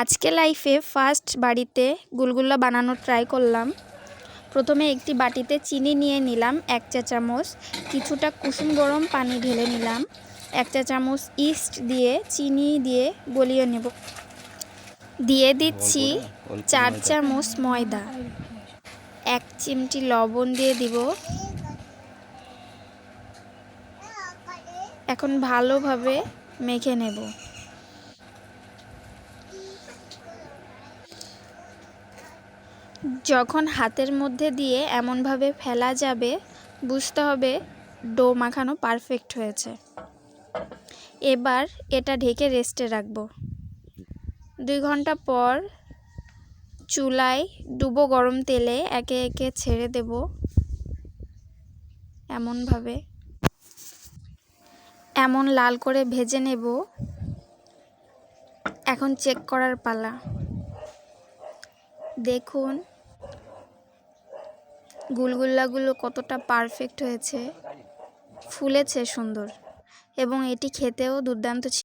আজকে লাইফে ফার্স্ট বাড়িতে গুলগুলা বানানোর ট্রাই করলাম। প্রথমে একটি বাটিতে চিনি নিয়ে নিলাম 1 চা চামচ, কিছুটা কুসুম গরম পানি ঢেলে নিলাম, 1 চা চামচ ইস্ট দিয়ে চিনি দিয়ে গলিয়ে নেব। দিয়ে দিচ্ছি 4 চামচ ময়দা, 1 চিমটি লবণ দিয়ে দিব। এখন ভালোভাবে মেখে নেব। যখন হাতের মধ্যে দিয়ে এমনভাবে ফেলা যাবে, বুঝতে হবে ডো মাখানো পারফেক্ট হয়েছে। এবার এটা ঢেকে রেস্টে রাখব। 2 ঘন্টা পর চুলায় ডুবো গরম তেলে একে একে ছেড়ে দেব। এমন লাল করে ভেজে নেব। এখন চেক করার পালা। দেখুন গুলগুল্লাগুলো কতটা পারফেক্ট হয়েছে, ফুলেছে সুন্দর, এবং এটি খেতেও দুর্দান্ত ছিল।